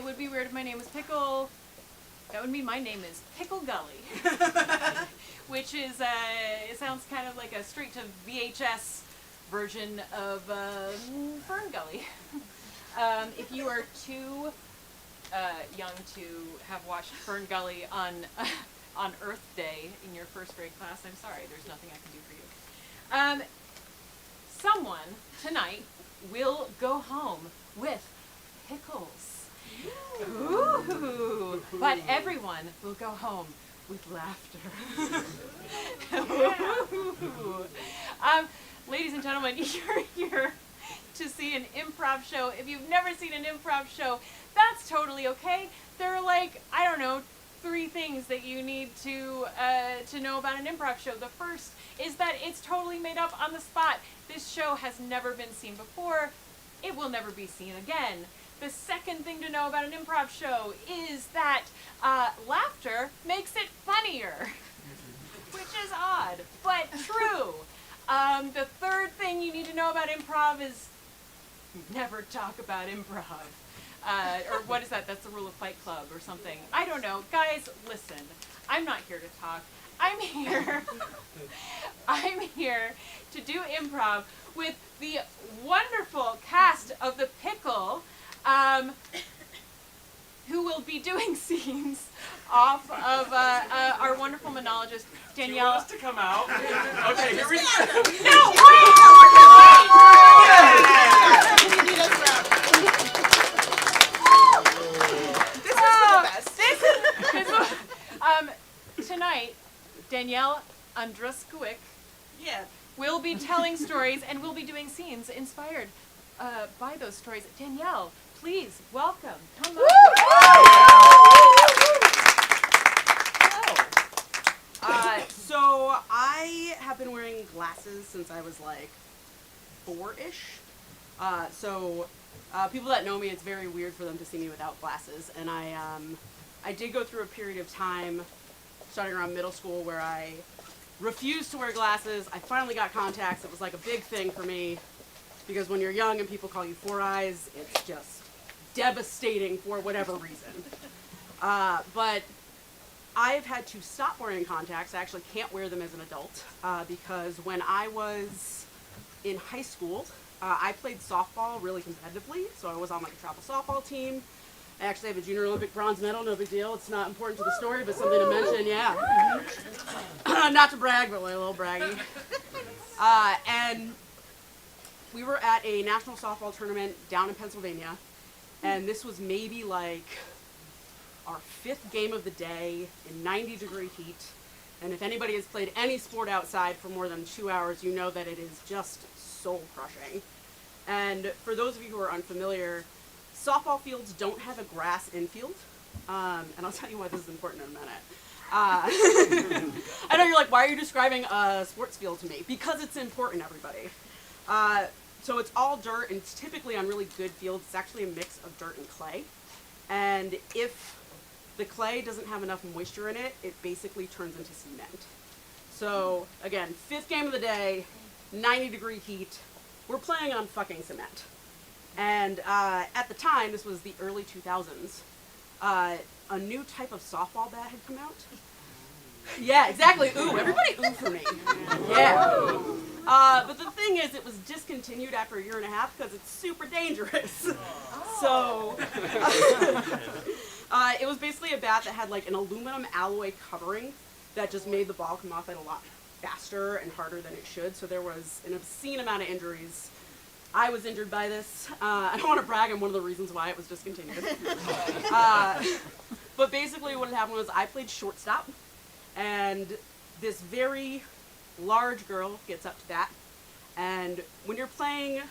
it would be weird if my name was Pickle. That would mean my name is Pickle Gulley, which is, it sounds kind of like a straight to VHS version of Fern Gully. If you are too young to have watched Fern Gully on Earth Day in your first grade class, I'm sorry, there's nothing I can do for you. Someone tonight will go home with pickles. Ooh. But everyone will go home with laughter. Ladies and gentlemen, you're here to see an improv show. If you've never seen an improv show, that's totally okay. There are like, I don't know, 3 things that you need to know about an improv show. The first is that it's totally made up on the spot. This show has never been seen before. It will never be seen again. The second thing to know about an improv show is that laughter makes it funnier, which is odd, but true. The third thing you need to know about improv is never talk about improv. Or what is that? That's the rule of Fight Club or something. I don't know. Guys, listen. I'm not here to talk. I'm here to do improv with the wonderful cast of the Pickle, who will be doing scenes off of our wonderful monologist, Danielle. Do you want us to come out? Okay, here we go. No, tonight, Danielle Andruskiwec will be telling stories and we'll be doing scenes inspired by those stories. Danielle, please, welcome. Come on. Hello. So I have been wearing glasses since I was like 4-ish. People that know me, it's very weird for them to see me without glasses. And I did go through a period of time starting around middle school where I refused to wear glasses. I finally got contacts. It was like a big thing for me because when you're young and people call you Four Eyes, it's just devastating for whatever reason. But I've had to stop wearing contacts. I actually can't wear them as an adult because when I was in high school, I played softball really competitively. So I was on like a travel softball team. I actually have a junior Olympic bronze medal, no big deal. It's not important to the story, but something to mention, yeah. Not to brag, but like a little braggy. And we were at a national softball tournament down in Pennsylvania, and this was maybe like our 5th game of the day in 90-degree heat. And if anybody has played any sport outside for more than 2 hours, you know that it is just soul-crushing. And for those of you who are unfamiliar, softball fields don't have a grass infield, and I'll tell you why this is important in a minute. I know you're like, why are you describing a sports field to me? Because it's important, everybody. So it's all dirt, and it's typically on really good fields. It's actually a mix of dirt and clay. And if the clay doesn't have enough moisture in it, it basically turns into cement. So again, 5th game of the day, 90-degree heat. We're playing on fucking cement. And at the time, this was the early 2000s, a new type of softball bat had come out. Yeah, exactly. Ooh, everybody ooh for me. Yeah. But the thing is, it was discontinued after a year and a half because it's super dangerous. So it was basically a bat that had like an aluminum alloy covering that just made the ball come off at a lot faster and harder than it should. So there was an obscene amount of injuries. I was injured by this. I don't want to brag, I'm one of the reasons why it was discontinued. But basically what had happened was I played shortstop, and this very large girl gets up to bat. And when you're playing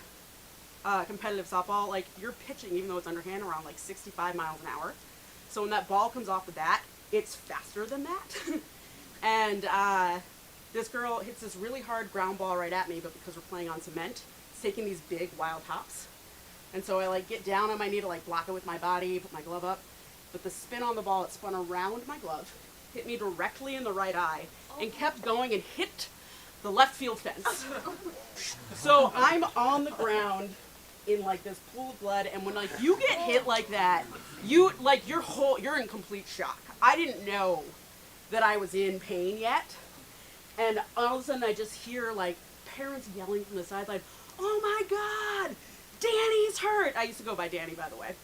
competitive softball, like you're pitching, even though it's underhand, around like 65 miles an hour. So when that ball comes off the bat, it's faster than that. And this girl hits this really hard ground ball right at me, but because we're playing on cement, taking these big wild hops. And so I like get down on my knee to like block it with my body, put my glove up. But the spin on the ball, it spun around my glove, hit me directly in the right eye, and kept going and hit the left field fence. So I'm on the ground in like this pool of blood, and when like you get hit like that, you like you're in complete shock. I didn't know that I was in pain yet, and all of a sudden I just hear like parents yelling from the sideline, "Oh my God, Danny's hurt!" I used to go by Danny, by the way.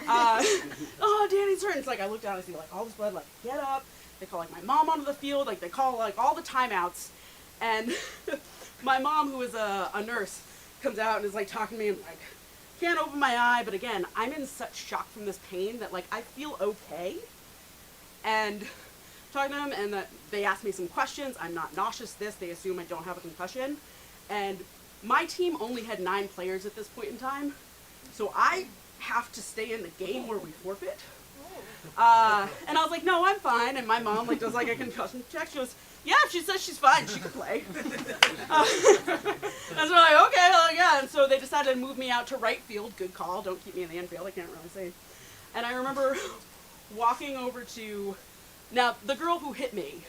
Oh, Danny's hurt. And it's like I look down and I see like all this blood. Like, get up. They call like my mom onto the field. Like they call like all the timeouts, and my mom, who is a nurse, comes out and is like talking to me and like can't open my eye. But again, I'm in such shock from this pain that like I feel okay. And talking to them, and that they ask me some questions. I'm not nauseous. They assume I don't have a concussion, and my team only had 9 players at this point in time, so I have to stay in the game where we forfeit. And I was like, no, I'm fine. And my mom like does like a concussion check. She goes, yeah, if she says she's fine, she can play. And so we're like, okay, well, yeah. And so they decided to move me out to right field. Good call. Don't keep me in the infield. I can't really say. And I remember walking over to, now the girl who hit me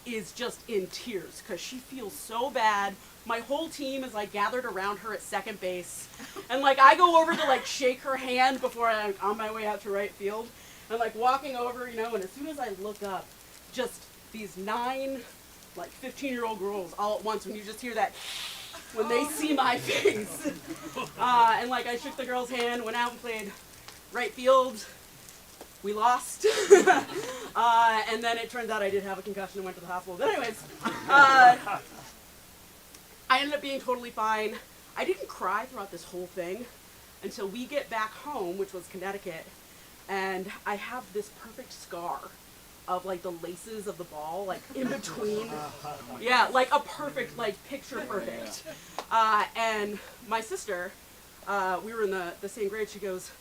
is just in tears because she feels so bad. My whole team is like gathered around her at second base, and like I go over to like shake her hand before I'm on my way out to right field, and like walking over, you know, and as soon as I look up, just these 9 like 15-year-old girls all at once, when you just hear that when they see my face, and like I shook the girl's hand, went out and played right field. We lost, and then it turns out I did have a concussion and went to the hospital. But anyways, I ended up being totally fine. I didn't cry throughout this whole thing until we get back home, which was Connecticut, and I have this perfect scar of like the laces of the ball, like in between. Yeah, like a perfect, like picture perfect. And my sister, we were in the same grade, she goes,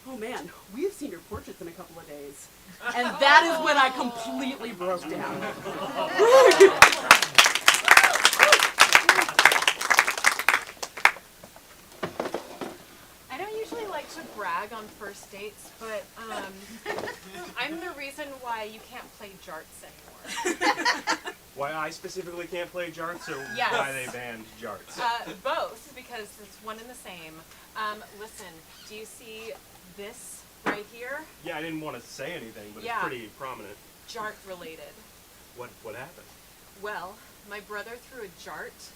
oh man, we have seen your portraits in a couple of days. And that is when I completely broke down. I don't usually like to brag on first dates, but I'm the reason why you can't play jarts anymore. Why I specifically can't play jarts, or Yes. why they banned jarts? Both, because it's one and the same. Listen, do you see this right here? Yeah, I didn't want to say anything, but Yeah. it's pretty prominent. Jart related. What happened? Well, my brother threw a jart,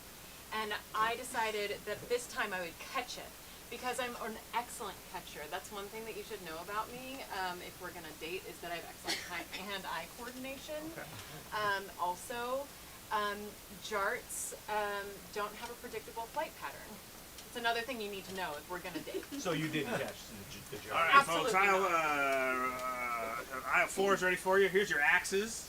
and I decided that this time I would catch it, because I'm an excellent catcher. That's one thing that you should know about me, if we're gonna date, is that I have excellent hand-eye coordination. Okay. Also, jarts don't have a predictable flight pattern. It's another thing you need to know if we're gonna date. So you did catch the jar. All right, Absolutely folks. not. I have 4s ready for you. Here's your axes.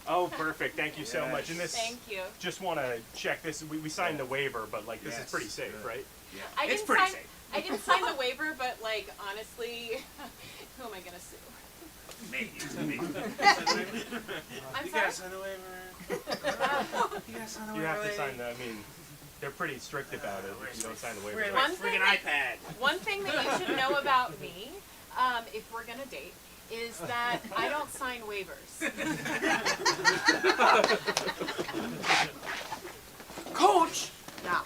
Oh, perfect. Thank you so much. And this, Thank you. just want to check this. We signed the waiver, but like this is Yes. pretty safe, right? Yeah, I it's didn't pretty sign, safe. I didn't sign the waiver, but like honestly, who am I gonna sue? Me. I'm You sorry. guys sign the waiver. You guys sign the You waiver. have to sign the. I mean, they're pretty strict about it. If you don't sign the waiver. Where's One my thing freaking that- iPad? One thing that you should know about me, if we're gonna date, is that I don't sign waivers. Coach, Yeah.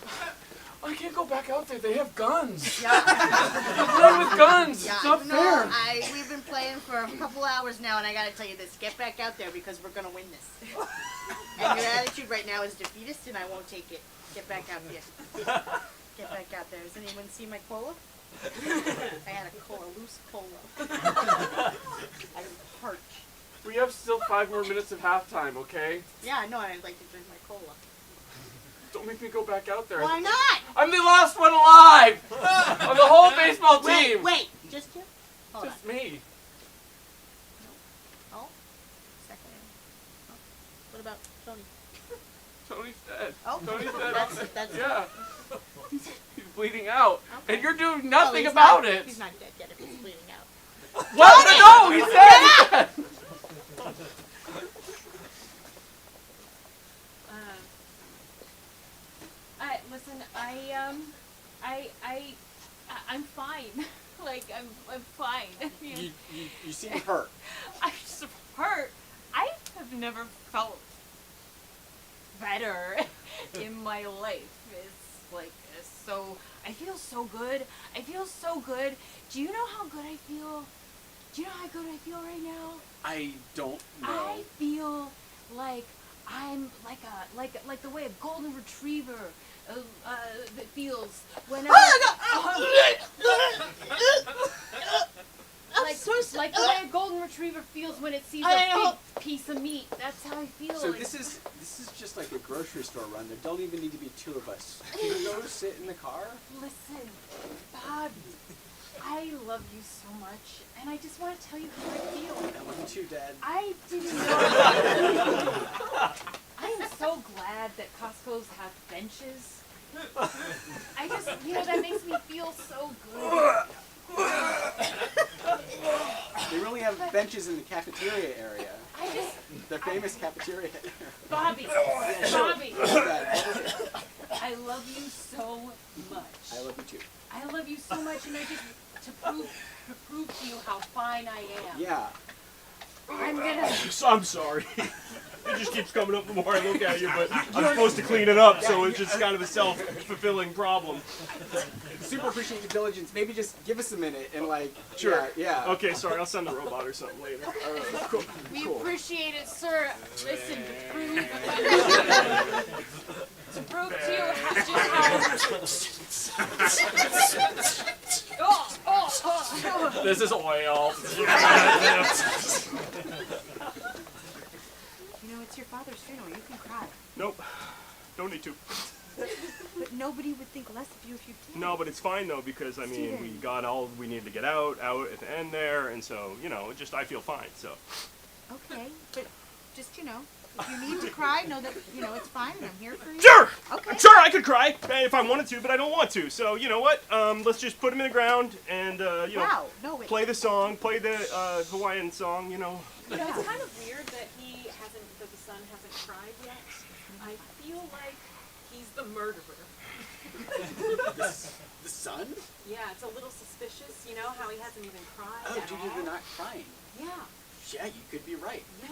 I can't go back out there. They have guns. Yeah, They're playing with guns. yeah. It's not fair. We've been playing for a couple hours now, and I gotta tell you this: get back out there because we're gonna win this. And your attitude right now is defeatist, and I won't take it. Get back out there. Get back out there. Does anyone see my cola? I had a cola, loose cola. I parch. We have still 5 more minutes of halftime, okay? Yeah, I know. I'd like to drink my cola. Don't make me go back out there. Why not? I'm the last one alive of the whole baseball team. Wait, just you? Hold Just on. me. Oh, second. Oh. What about Tony? Tony's dead. Oh, Tony's dead. that's Yeah. He's bleeding out. Okay. And you're doing Oh, nothing he's about not, it. He's not dead yet if he's bleeding out. What? No, he's dead. Listen, I'm fine. Like I'm fine. You seem hurt. I'm just hurt. I have never felt better in my life. like so. I feel so good. I feel so good. Do you know how good I feel? Do you know how good I feel right now? I don't know. I feel like I'm like the way a golden retriever that feels whenever. Like the way a golden retriever feels when it sees a big piece of meat. That's how I feel. So like. this is just like a grocery store run. There don't even need to be two of us. Can you go sit in the car? Listen, Bobby, I love you so much, and I just want to tell you how I feel. I love you too, Dad. I didn't know. I am so glad that Costco's have benches. I just, that makes me feel so good. They really have benches in the cafeteria area. Their famous cafeteria area. Bobby, Bobby, I love you so much. I love you too. I love you so much, and I just to prove to you how fine I am. Yeah. I'm gonna. I'm sorry. It just keeps coming up the more I look at you, but I'm supposed to clean it up, so it's just kind of a self-fulfilling problem. Super appreciate your diligence. Maybe just give us a minute and Sure. Yeah. Okay, sorry, I'll send the robot or something later. Cool. We appreciate it, sir. Listen, to prove to you just how. This is oil. It's your father's funeral. You can cry. Nope. Don't need to. But nobody would think less of you if you did. No, but it's fine though, because I mean, we got all we needed to get out at the end there, and so, just I feel fine, so. Okay, but just, if you need to cry, know that, it's fine and I'm here for you. Sure! Okay. Sure, I could cry if I wanted to, but I don't want to. So, you know what? Let's just put him in the ground and, Wow, no, wait. play the song, play the Hawaiian song, It's kind of weird that the son hasn't cried yet. I feel like he's the murderer. The son? Yeah, it's a little suspicious, how he hasn't even cried Oh, at due all. to the not crying. Yeah, Yeah, you could be right. yeah,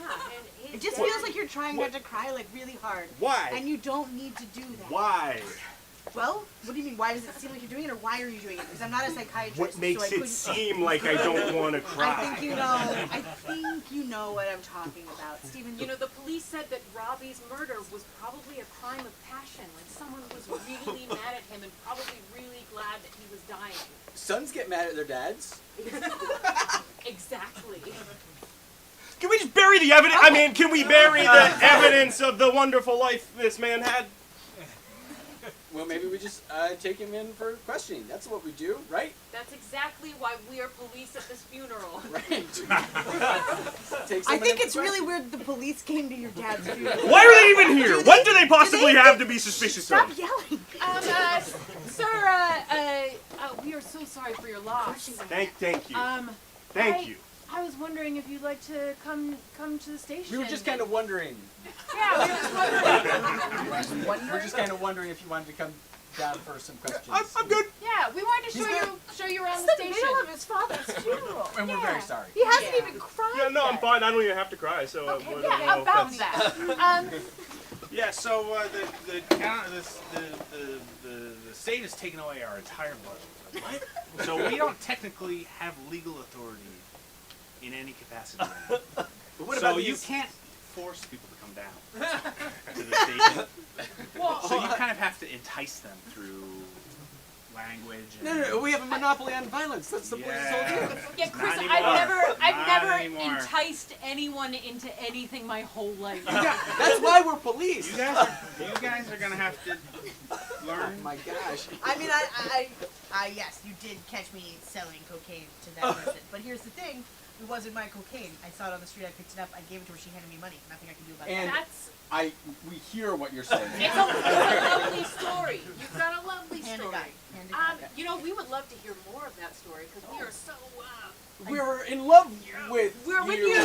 and It just feels like you're trying not to cry, really hard. Why? And you don't need to do that. Why? Well, what do you mean? Why does it seem like you're doing it, or why are you doing it? Because I'm not a psychiatrist. What makes it seem like I don't want to cry? I think you know what I'm talking about, Stephen. the police said that Robbie's murder was probably a crime of passion. Like someone was really mad at him and probably really glad that he was dying. Sons get mad at their dads. Exactly. Can we just bury the evidence? I mean, can we bury the evidence of the wonderful life this man had? Well, maybe we just take him in for questioning. That's what we do, right? That's exactly why we are police at this funeral. Right. I think it's really weird the police came to your dad's funeral. Why are they even here? What do they possibly have to be suspicious Stop of? yelling. Sir, we are so sorry for your loss. Thank you. Thank you. I was wondering if you'd like to come to the station. We were just kind of wondering. Yeah, we were just wondering. We're just kind of wondering if you wanted to come down for some questions. I'm good. Yeah, we wanted to show you around the station. It's the middle of his father's funeral. And we're very sorry. He hasn't even cried. Yeah, no, I'm yet. fine. I don't even have to cry. So. Okay, I don't yeah, know if about that's- that. Yeah, so the state has taken away our entire blood. What? So we don't technically have legal authority in any capacity. But what So about you these? can't force people to come down to the station. Well, So you kind of have to entice them through language. And No, we have a monopoly on violence. That's the police's whole deal. yeah, Chris, Not I've Not never anymore. enticed anyone into anything my whole life. That's why we're police. You guys are gonna have to learn. Oh my gosh. I mean, yes, you did catch me selling cocaine to that person. But here's the thing. It wasn't my cocaine. I saw it on the street. I picked it up. I gave it to her. She handed me money. Nothing I can do about And that. we hear what you're saying. It's a lovely story. You've got a lovely Hand story. it back. Hand it back. We would love to hear more of that story because we are so. We're in love with We're with you. you. We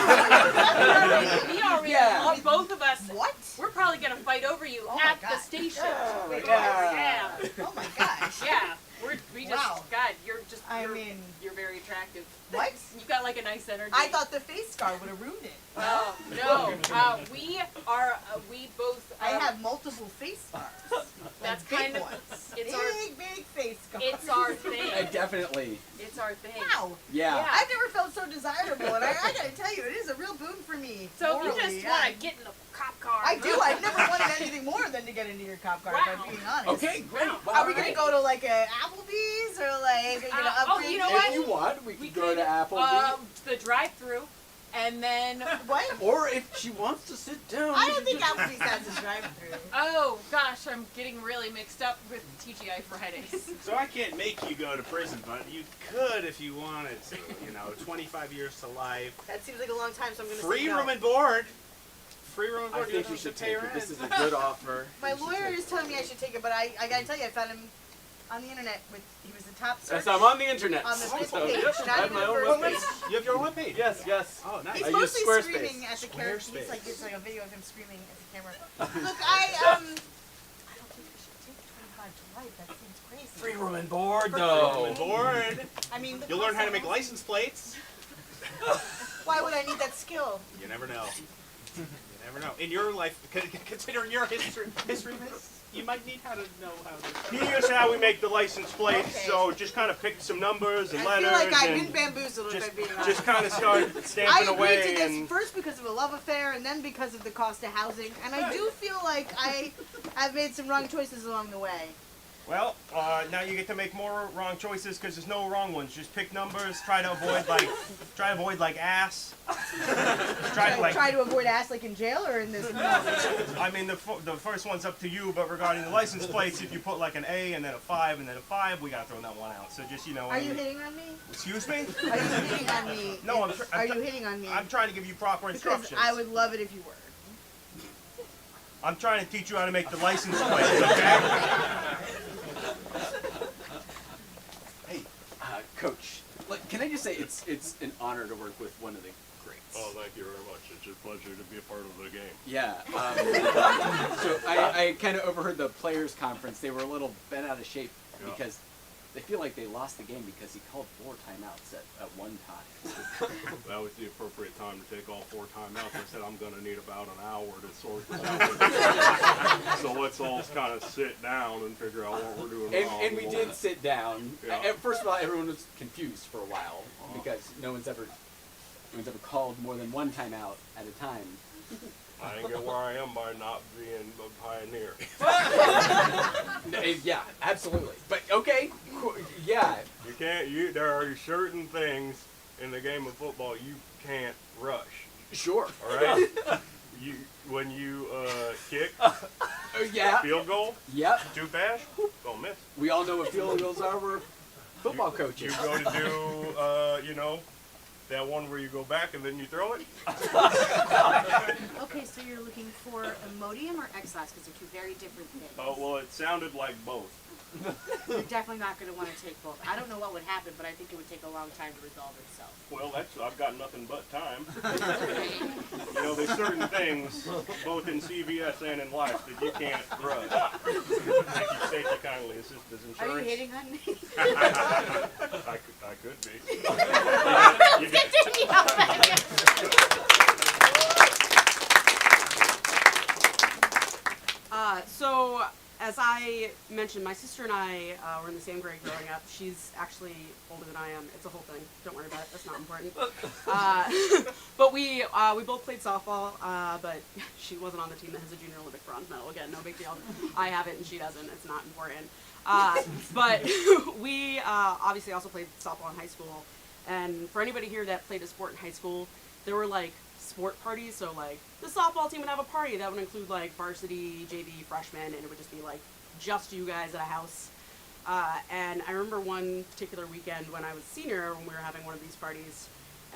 are in Yeah. love, both of us. What? We're probably gonna fight over you Oh my at the God. station. Oh, Yeah. yeah. Oh my gosh. Yeah. We just, Wow. God, you're just, I you're, mean- you're very attractive. What? You've got like a nice energy. I thought the face scar would have ruined it. Oh, no. We both. I have multiple face scars. That's Big kind of. ones. It's big face scars. It's our thing. Definitely. It's our thing. Wow. Yeah. I've never felt so desirable, and I gotta tell you, it is a real boon for me. So if you morally, just yeah. want to get in the cop car. I do. I've never wanted anything more than to get into your cop car, if Wow. I'm being honest. Okay, great. Are we gonna go to like a Applebee's or like upgrade? you know what? If you want, we We could go to Applebee's. The drive-through, and then. What? Or if she wants to sit down. I we don't should think just- Applebee's has a drive-through. Oh gosh, I'm getting really mixed up with TGI for headaches. So I can't make you go to prison, but you could if you wanted to. 25 years to life, That seems like a long time, so I'm gonna free say no. room and board. Free room and I board. think don't you have should to pay take it. rent. This is a good offer. My You should lawyer take is it. telling me I should take it, but I gotta tell you, I found him on the internet. He was the top search Yes, I'm on the internet. on the So, Facebook page, yep, I not have even my the own first webpage. page. You have your own webpage. Yes. Oh, nice. He's I use mostly Squarespace. screaming at the camera. He's Squarespace. like, it's like a video of him screaming at the camera. Look, I don't think I should take 25 to life. That seems crazy. Free room and board, For though. free. And board. I mean, the You'll learn cost how to of make housing- license plates. Why would I need that skill? You never know. You never know. In your life, considering your history, you might need how to know how to. Here's how we make the license plates. Okay. So just kind of pick some numbers and I letters feel like I've and been bamboozled if just, I'm being honest. just kind of start I stamping agreed away to this and first because of a love affair and then because of the cost of housing. And I do feel like I have made some wrong choices along the way. well, now you get to make more wrong choices because there's no wrong ones. Just pick numbers. Try to avoid like ass. Try to avoid ass like in jail or in this. I mean, the first one's up to you, but regarding the license plates, if you put like an A and then a 5 and then a 5, we gotta throw that one out. So just Are you hitting on me? Excuse me? Are you hitting on me? No, Are you hitting on me? I'm trying to give you proper Because instructions. I would love it if you were. I'm trying to teach you how to make the license plates, okay? Hey, Coach. Can I just say it's an honor to work with one of the greats. Oh, thank you very much. It's a pleasure to be a part of the game. Yeah. So I kind of overheard the players' conference. They were a little bent out of shape Yeah. because they feel like they lost the game because he called 4 timeouts at one time. That was the appropriate time to take all 4 timeouts. I said I'm going to need about an hour to sort this out. So let's all kind of sit down and figure out what we're doing wrong. And we did sit down. Yeah. First of all, everyone was confused for a while because no one's ever called more than 1 timeout at a time. I didn't get where I am by not being a pioneer. Yeah, absolutely. But okay, yeah. You can't. There are certain things in the game of football you can't rush. Sure. All right. When you kick Yeah. field goal Yep. too fast, don't miss. We all know what field goals are. We're football coaches. You go to do that one where you go back and then you throw it. Okay, so you're looking for Imodium or Exos because they're 2 very different things. Oh well, it sounded like both. You're definitely not going to want to take both. I don't know what would happen, but I think it would take a long time to resolve itself. Well, I've got nothing but time. There's certain things, both in CVS and in life, that you can't rush. Thank you, state you kindly assist as insurance. Are you hitting on me? I could be. You So, as I mentioned, my sister and I were in the same grade growing up. She's actually older than I am. It's a whole thing. Don't worry about it. That's not important. But we both played softball, but she wasn't on the team that has a junior Olympic bronze medal. Again, no big deal. I have it and she doesn't. It's not important. But we obviously also played softball in high school. And for anybody here that played a sport in high school, there were like sport parties. So like the softball team would have a party that would include like varsity, JV, freshmen, and it would just be like just you guys at a house. And I remember one particular weekend when I was a senior when we were having one of these parties,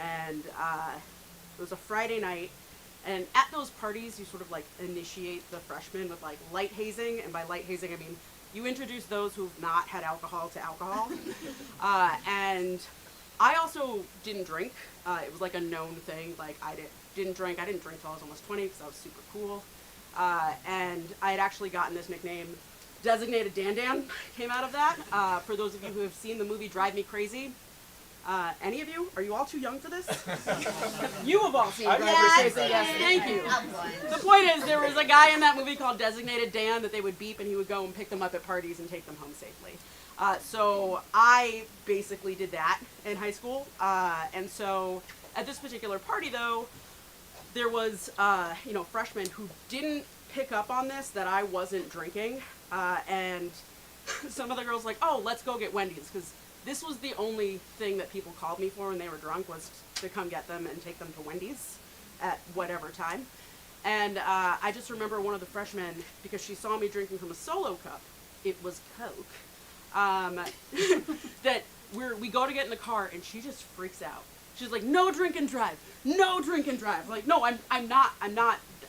and it was a Friday night. And at those parties, you sort of like initiate the freshmen with like light hazing, and by light hazing I mean you introduce those who've not had alcohol to alcohol. And I also didn't drink. It was like a known thing. Like I didn't drink. I didn't drink till I was almost 20 because I was super cool. And I had actually gotten this nickname Designated Dan came out of that. For those of you who have seen the movie Drive Me Crazy, any of you? Are you all too young for this? You have all seen Drive Me Crazy, yes, thank you. The point is, there was a guy in that movie called Designated Dan that they would beep and he would go and pick them up at parties and take them home safely. So I basically did that in high school. And so at this particular party, though, there was, freshmen who didn't pick up on this, that I wasn't drinking. And some of the girls were like, oh, let's go get Wendy's, because this was the only thing that people called me for when they were drunk, was to come get them and take them to Wendy's at whatever time. And I just remember one of the freshmen, because she saw me drinking from a Solo cup, it was Coke, that we go to get in the car and she just freaks out. She's like, no drink and drive, no drink and drive. Like, no, I'm not,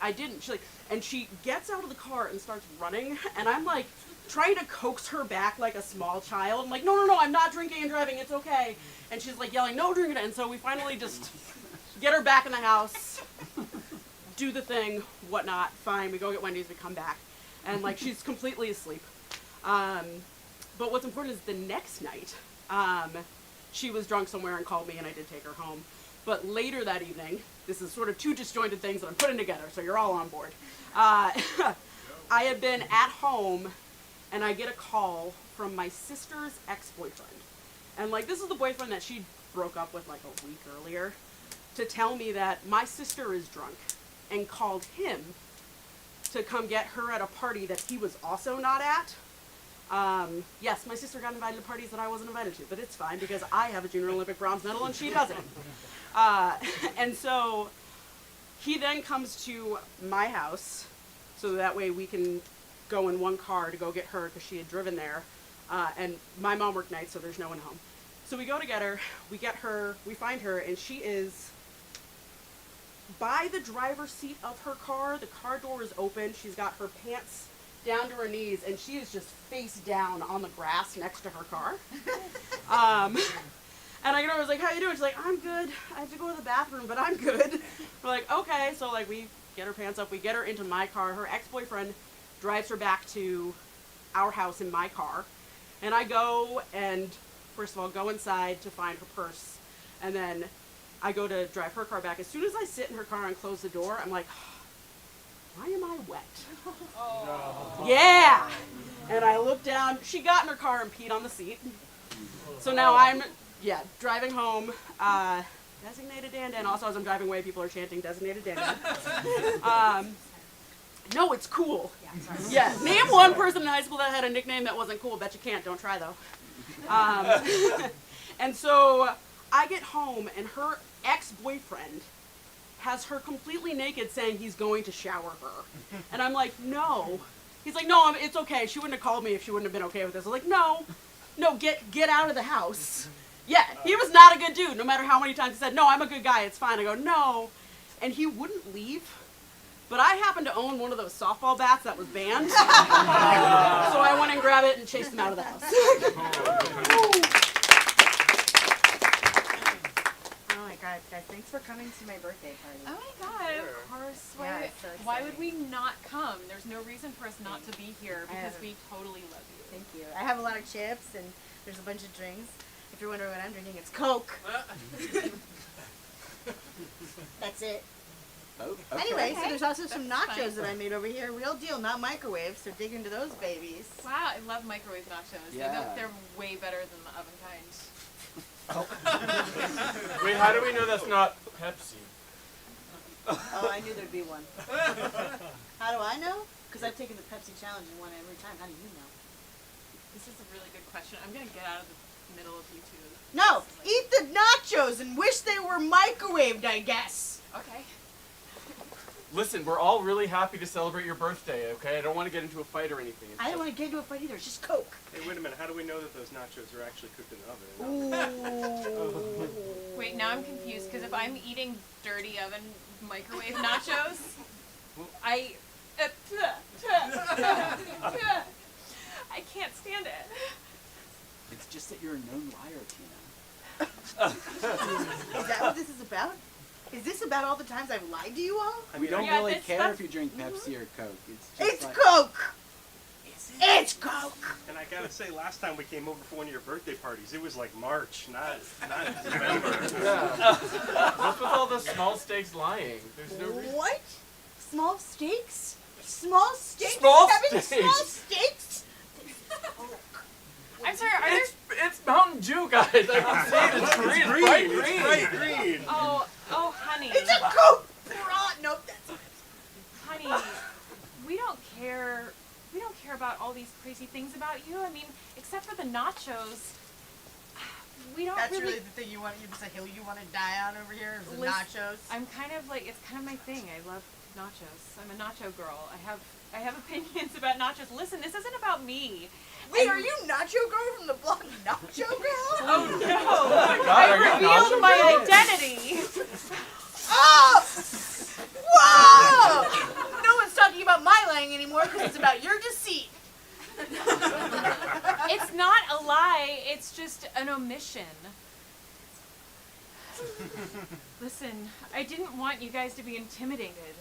I didn't. She's like, and she gets out of the car and starts running, and I'm like, trying to coax her back like a small child. I'm like, no, I'm not drinking and driving, it's okay. And she's like yelling, no drinking, and so we finally just get her back in the house, do the thing, whatnot, fine, we go get Wendy's, we come back, and like, she's completely asleep. But what's important is the next night, she was drunk somewhere and called me, and I did take her home. But later that evening, this is sort of two disjointed things that I'm putting together, so you're all on board. I had been at home, and I get a call from my sister's ex-boyfriend. And like, this is the boyfriend that she broke up with like a week earlier, to tell me that my sister is drunk, and called him to come get her at a party that he was also not at. Yes, my sister got invited to parties that I wasn't invited to, but it's fine because I have a Junior Olympic bronze medal and she doesn't. And so he then comes to my house, so that way we can go in one car to go get her, because she had driven there. And my mom worked nights, so there's no one home. So we go to get her, we get her, we find her, and she is by the driver's seat of her car. The car door is open. She's got her pants down to her knees, and she is just face down on the grass next to her car. And I get her, I was like, how you doing? She's like, I'm good. I have to go to the bathroom, but I'm good. We're like, okay. So like, we get her pants up, we get her into my car. Her ex-boyfriend drives her back to our house in my car. And I go and, first of all, go inside to find her purse. And then I go to drive her car back. As soon as I sit in her car and close the door, I'm like, why am I wet? Oh. Yeah. And I look down. She got in her car and peed on the seat. So now I'm, driving home. Designated Dan. Also, as I'm driving away, people are chanting Designated Dan. No, it's cool. Yeah. Name one person in high school that had a nickname that wasn't cool. Bet you can't. Don't try, though. And so I get home, and her ex-boyfriend has her completely naked, saying he's going to shower her. And I'm like, no. He's like, no, it's okay. She wouldn't have called me if she wouldn't have been okay with this. I'm like, no, get out of the house. Yeah, he was not a good dude, no matter how many times he said, no, I'm a good guy, it's fine. I go, no. And he wouldn't leave. But I happened to own one of those softball bats that was banned. So I went and grabbed it and chased him out of the house. Oh my God, guys, thanks for coming to my birthday party. Oh my God, of course. Yeah, it's so Why would exciting. we not come? There's no reason for us not to be here, because we totally love you. Thank you. I have a lot of chips and there's a bunch of drinks. If you're wondering what I'm drinking, it's Coke. That's it. Oh, okay. Anyway, so there's also some That's nachos fine. that I made over here. Real deal, not microwave, so dig into those babies. Wow, I love microwave nachos. Yeah. They're way better than the oven kind. Wait, how do we know that's not Pepsi? Oh, I knew there'd be one. How do I know? Because I've taken the Pepsi challenge and won every time. How do you know? This is a really good question. I'm gonna get out of the middle of YouTube. No, eat the nachos and wish they were microwaved, I guess. Okay. Listen, we're all really happy to celebrate your birthday, okay? I don't want to get into a fight or anything. I don't want to get into a fight either. It's just Coke. Hey, wait a minute. How do we know that those nachos are actually cooked in the oven? Ooh. Wait, now I'm confused, because if I'm eating dirty oven microwave nachos, I can't stand it. It's just that you're a known liar, Tina. Is that what this is about? Is this about all the times I've lied to you all? We don't Yeah, really this care stuff- if you drink Pepsi or Coke. It's just It's like, Coke! It's Coke! gotta say, last time we came over for one of your birthday parties, it was like March, not November. Yeah. What's with all the small steaks lying? There's no reason. What? Small steaks? Small steaks? Small Having steaks. small steaks? I'm sorry, are there... It's Mountain Dew, guys. I can see it. It's green. It's bright green. It's bright green. Oh, honey. It's a Coke! Nope, that's Honey, we don't care about all these crazy things about you. I mean, except for the nachos, we don't That's really... really the thing you want, it's a hill you want to die on over here, is the Listen, nachos. I'm kind of like, it's kind of my thing. I love nachos. I'm a nacho girl. I have opinions about nachos. Listen, this isn't about me. Wait, are you Nacho Girl from the blog Nacho Girl? Oh no! God, I are you revealed nacho my girl? identity. Oh! Whoa! No one's talking about my lying anymore because it's about your deceit. It's not a lie. It's just an omission. Listen, I didn't want you guys to be intimidated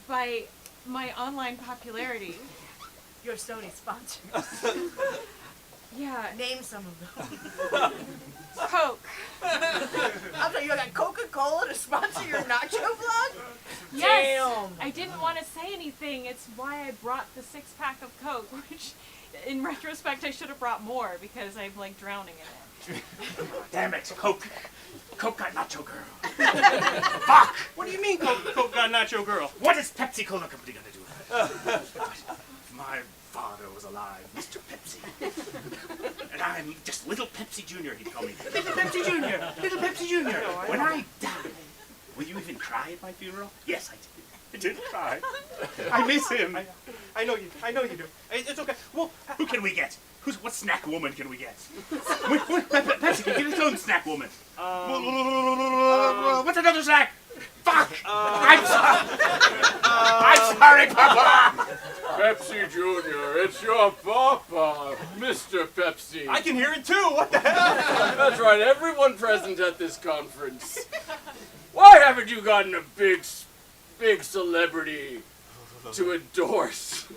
by my online popularity. Your Sony sponsor. Yeah, Name some of them. Coke. I'm sorry, you got Coca-Cola to sponsor your nacho vlog? Yes. Damn. I didn't want to say anything. It's why I brought the 6-pack of Coke, which, in retrospect, I should have brought more because I'm like drowning in it. Damn it, Coke. Coke got Nacho Girl. Fuck! What do you mean, Coke got Nacho Girl? What is Pepsi Cola Company gonna do? If my father was alive, Mr. Pepsi. And I'm just little Pepsi Jr., he'd call me. Little Pepsi Jr., little Pepsi Jr. When I die, will you even cry at my funeral? Yes, I did. I didn't cry. I miss him. I know you do. It's okay. Well, Who can we get? What snack woman can we get? Pepsi can get its own snack woman. What's another snack? Fuck! I'm sorry, Papa! Pepsi Jr., it's your papa, Mr. Pepsi. I can hear it too. What the hell? That's right, everyone present at this conference. Why haven't you gotten a big celebrity to endorse?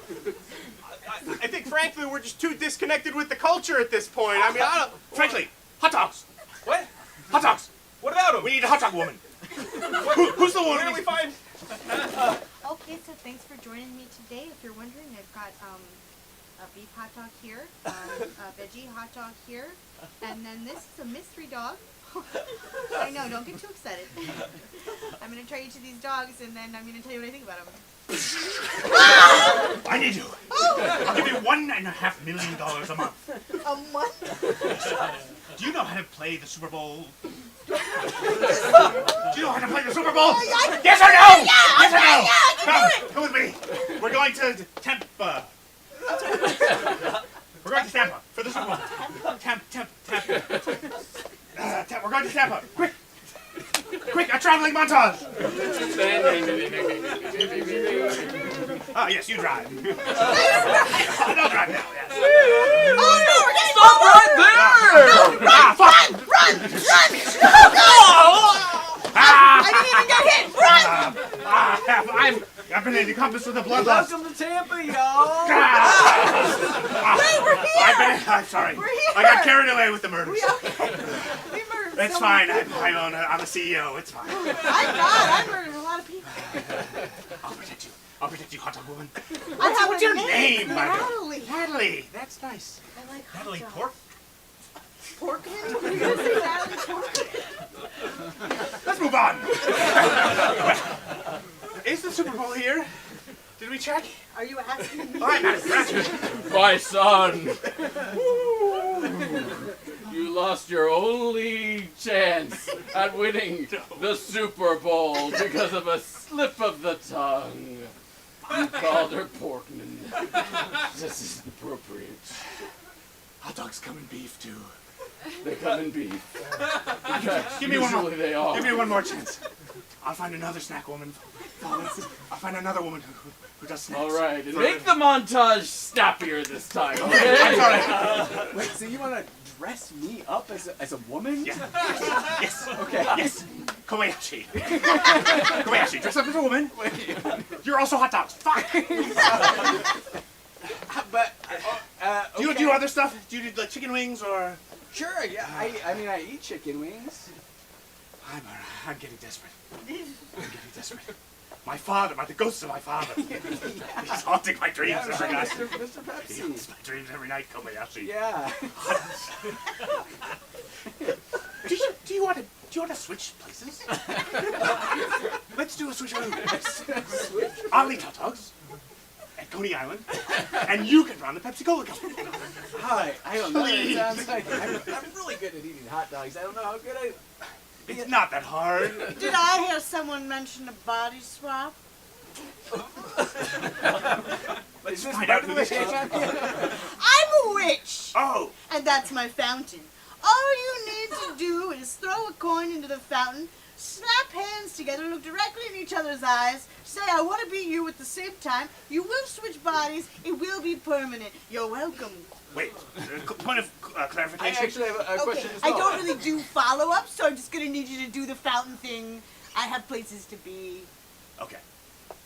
I think, frankly, we're just too disconnected with the culture at this point. I mean, I don't... Frankly, hot dogs. What? Hot dogs. What about him? We need a hot dog woman. Who's the one? Where do we find... Okay, so thanks for joining me today. If you're wondering, I've got a beef hot dog here, a veggie hot dog here, and then this is a mystery dog. I know, don't get too excited. I'm going to try each of these dogs, and then I'm going to tell you what I think about them. I need you. I'll give you $1.5 million a month. A month? Do you know how to play the Super Bowl? Do you know how to play the Super Bowl? Yes or no? Yeah, Yes or okay, no? yeah, I can do it. Come with me. We're going to Tampa. We're going to Tampa for the Super Bowl. Tampa. We're going to Tampa. Quick, a traveling montage. Ah, yes, you drive. I'll drive now, yes. Oh, no, we're getting Stop right there! Fuck! Run! Ah! I didn't even get hit! Run! I've been in the compass with the bloodlust. Welcome to Tampa, y'all. Wait, we're here! I'm sorry. We're here! I got carried away with the murders. We murdered It's so fine. many I'm people. a CEO. It's fine. I'm not. I murdered a lot of people. I'll protect you. I'll protect you, hot dog woman. What's your name, my girl? Natalie. Natalie. That's nice. I like hot Natalie dogs. Pork. Porkman? Were you going to say Natalie Porkman? Let's move on. Is the Super Bowl here? Did we check? Are you asking me? All right, Madison. My son, you lost your only chance at winning the Super Bowl because of a slip of the tongue. You called her Porkman. This is appropriate. Hot dogs come in beef too. They come in beef. Give me one more. Usually they are. Give me one more chance. I'll find another snack woman. I'll find another woman who does snacks. All right, and make the montage snappier this time, okay? I'm sorry. Wait, so you want to dress me up as a woman? Yeah. Yes. Okay. Yes. Kobayashi. Kobayashi, dress up as a woman. You're also hot dogs. Fuck. But Do you do other stuff? Do you do like chicken wings or? Sure, yeah. I mean, I eat chicken wings. I'm getting desperate. I'm getting desperate. My father, the ghost of my father. He's haunting my dreams every night. Mr. Pepsi. He haunts my dreams every night, Kobayashi. Yeah. Do you want to switch places? Let's do a switcheroo. I'll eat hot dogs at Coney Island, and you can run the Pepsi-Cola company. Hi, I don't know. Please. It sounds like I'm really good at eating hot dogs. I don't know how good I. It's not that hard. Did I hear someone mention a body swap? Let's find out who this is. I'm a witch! Oh, And that's my fountain. All you need to do is throw a coin into the fountain, snap hands together, look directly in each other's eyes, say, I want to be you at the same time. You will switch bodies. It will be permanent. You're welcome. wait. Point of I clarification. actually have a question as I well. don't really do follow-up, so I'm just going to need you to do the fountain thing. I have places to be. Okay.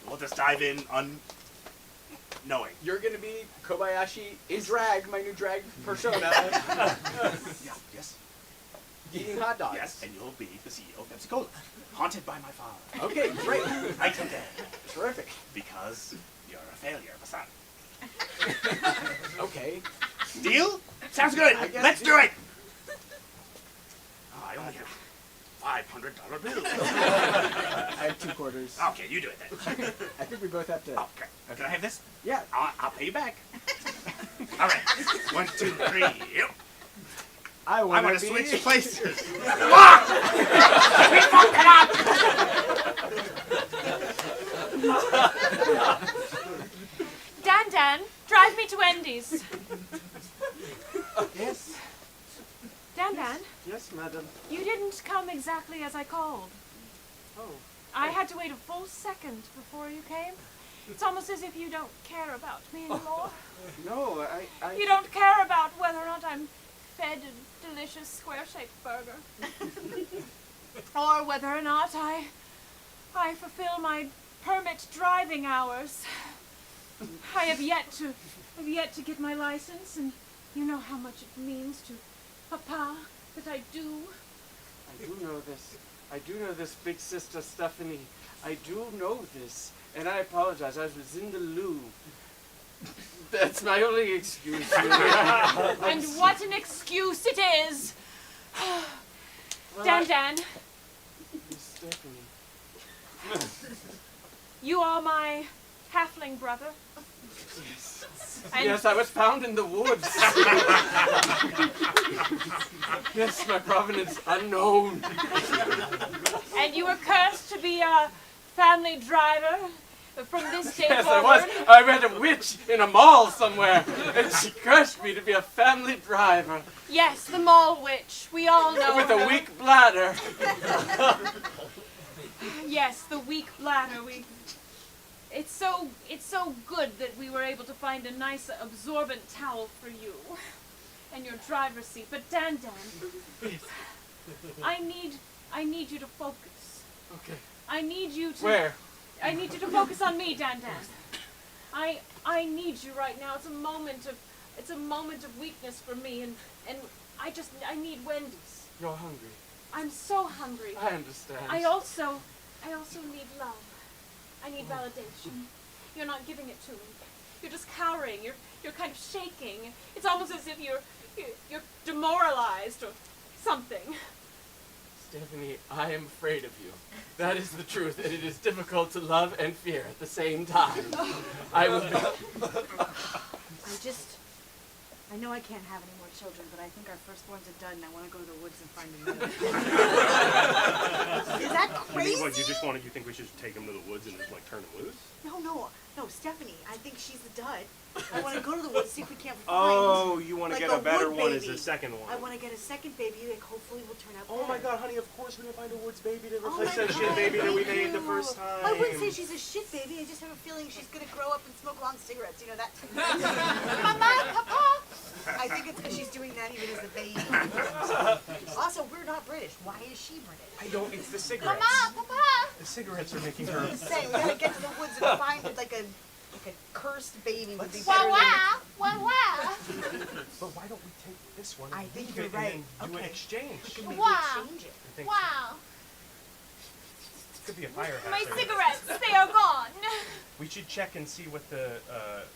We'll just dive in unknowing. You're gonna be Kobayashi in drag, my new drag persona. Yeah, yes. Eating hot dogs. Yes, and you'll be the CEO of Pepsi-Cola. Haunted by my father. Okay, great. Night and day. Terrific. Because you're a failure of a son. Okay. Deal? Sounds good. I guess Let's deal. do it. Oh, I only have $500 bills. I have 2 quarters. Okay, you do it then. I think we both have to. Okay. Can I have this? Yeah. I'll pay you back. All right. 1, 2, 3. Yep. I I want want to to be. switch places. Fuck! We fucked it up! Dan, drive me to Wendy's. Yes. Dan, Yes, madam. you didn't come exactly as I called. Oh. I had to wait a full second before you came. It's almost as if you don't care about me anymore. No, I You don't care about whether or not I'm fed a delicious square-shaped burger. Or whether or not I fulfill my permit driving hours. I have yet to get my license, and you know how much it means to Papa that I do. I do know this. I do know this, big sister Stephanie. I do know this, and I apologize. I was in the loo. That's my only excuse. And what an excuse it is! Dan, Stephanie. you are my halfling brother. And Yes, I was found in the woods. Yes, my provenance unknown. And you were cursed to be a family driver from this day Yes, I forward. was. I met a witch in a mall somewhere, and she cursed me to be a family driver Yes, the mall witch. We all know with her. a weak bladder. Yes, the weak bladder. It's so good that we were able to find a nice absorbent towel for you and your driver's seat. But Dan, I need you to focus. Okay. I need you to Where? I need you to focus on me, Dan. I need you right now. It's a moment of weakness for me, and I need Wendy's. You're hungry. I'm so hungry. I understand. I also need love. I need validation. You're not giving it to me. You're just cowering. You're kind of shaking. It's almost as if you're demoralized or something. Stephanie, I am afraid of you. That is the truth, and it is difficult to love and fear at the same time. I will be... I know I can't have any more children, but I think our firstborns are done, and I want to go to the woods and find another. Is that crazy? What, you think we should take him to the woods and just like turn him loose? No, Stephanie. I think she's the dud. I want to go to the woods, see if we can't find. Oh, you want to like get a a better wood one as baby. the second one. I want to get a second baby that hopefully will turn out Oh my better. God, honey! Of course we're gonna find a woods baby to Oh replace my that God, shit baby that we thank made the you. first time. I wouldn't say she's a shit baby. I just have a feeling she's gonna grow up and smoke long cigarettes. You know that. Mama, Papa. I think it's because she's doing that even as a baby. Also, we're not British. Why is she British? I don't. It's the cigarettes. Mama, Papa. The cigarettes are making her. I'm just saying, we gotta get to the woods and find like a cursed baby would be better than. Wah wah. But why don't we take this one and I think leave you're it right. and then do an Okay. exchange? Maybe Wow. exchange it. I think so. Wow. Could be a fire hazard. My cigarettes, they are gone. We should check and see what the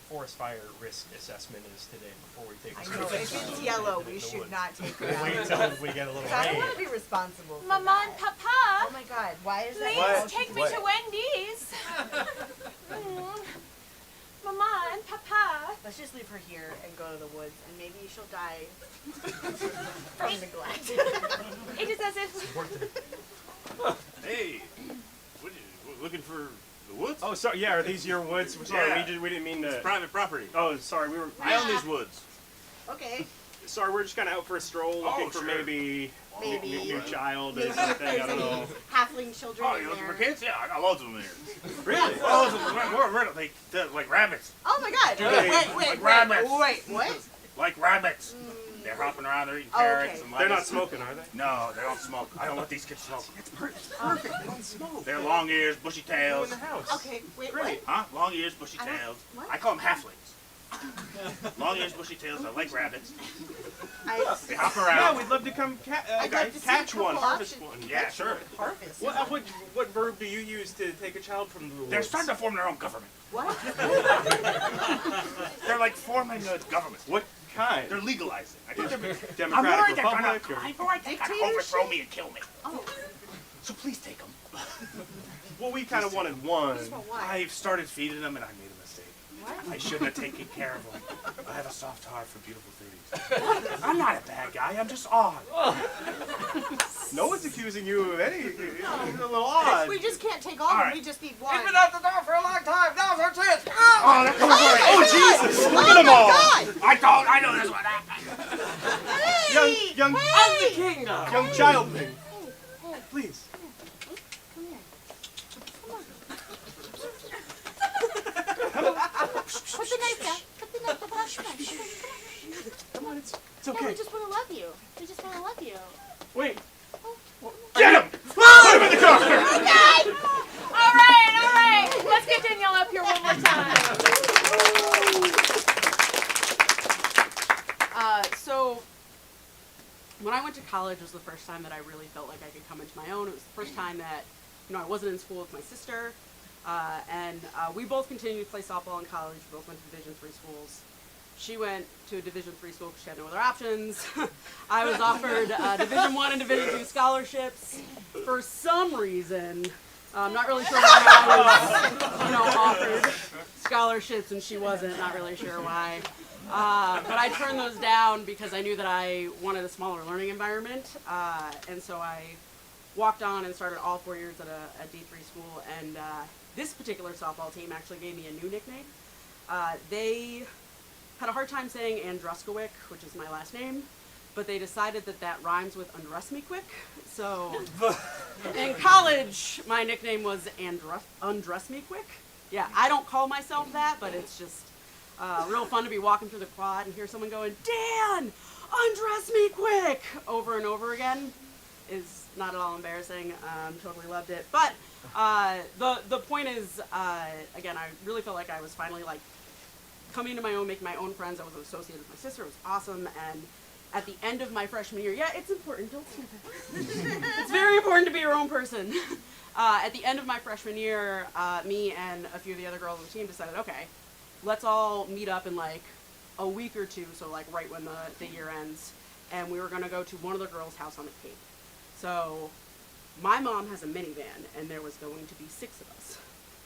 forest fire risk assessment is today before we take I a know, if it's yellow, we should not take it Wait out. until we get a little I don't rain. want to be responsible for Mama that. and Papa, Oh my god, why is that? please take me to Wendy's. Mama and Papa. Let's just leave her here and go to the woods, and maybe she'll die from neglect. It is as if Hey, what you looking for the woods? Oh, sorry. Yeah, are these your woods? Sorry, Yeah. we didn't mean to. Private property. Oh, sorry. We were. I own these woods. Okay. Sorry, we're just kind of out for a stroll, looking for sure. maybe Maybe. new child or Maybe if something. I there's don't know. any halfling children Oh, in you looking there. for kids? Yeah, I got loads of them here. Really? Loads of them. They're like rabbits. Oh my god. Do they- like rabbits. Wait, what? Like rabbits. They're hopping around, they're eating carrots Okay. and They're not lettuce. smoking, are they? No, they don't smoke. I don't let these kids smoke. It's perfect. They don't smoke. They're long ears, bushy They're tails. in the house. Okay, wait, Great. Huh? Long ears, bushy I don't- tails. what? I call them halflings. Long ears, bushy tails. I like rabbits. what? They hop Yeah, around. we'd love to come I'd love to see catch a couple one, harvest options. one. Yeah, sure. Harvest. What verb do you use to take a child from the woods? They're starting to form their own government. What? They're like forming a government. What kind? They're legalizing. I think they're I'm Democratic worried they're trying Republic? to, Or... I'm worried they're trying to overthrow me and kill me. Oh, So please take them. Well, we kind of wanted one. just want one. I've started feeding them and I made a mistake. What? I shouldn't have taken care of them. I have a soft heart for beautiful things. I'm not a bad guy. I'm just odd. No one's accusing you of anything. It's a little odd. We just can't take all All of them. right. We just need one. out the door for a long time. Now's our chance. Oh, they're coming for me. Jesus! Look Oh at them my all. god! I know this one happened. Hey! Young Hey! King now. young child thing. Please. Come here. Put the knife down. Put the knife down. Come on, it's No, okay. we just want to love you. We just want to love you. Wait. Get him! Put him in the car! All right. Let's get Danielle up here one more time. So when I went to college was the first time that I really felt like I could come into my own. It was the first time that, I wasn't in school with my sister. And we both continued to play softball in college. We both went to Division III schools. She went to a Division III school because she had no other options. I was offered Division I and Division II scholarships. For some reason, I'm not really sure why I was, offered scholarships and she wasn't. Not really sure why. But I turned those down because I knew that I wanted a smaller learning environment. And so I walked on and started all 4 years at a D3 school. And this particular softball team actually gave me a new nickname. They had a hard time saying Andruskiwec, which is my last name, but they decided that that rhymes with Andruskiwec. So in college, my nickname was Andruskiwec. Yeah, I don't call myself that, but it's just real fun to be walking through the quad and hear someone going, Dan, undress me quick, over and over again. Is not at all embarrassing. Totally loved it. But the point is, again, I really felt like I was finally coming to my own, making my own friends. I was associated with my sister. It was awesome. And at the end of my freshman year, yeah, it's important. Don't snip it. It's very important to be your own person. At the end of my freshman year, me and a few of the other girls on the team decided, okay, let's all meet up in a week or two. So right when the year ends, and we were gonna go to one of the girls' house on the Cape. So my mom has a minivan, and there was going to be 6 of us.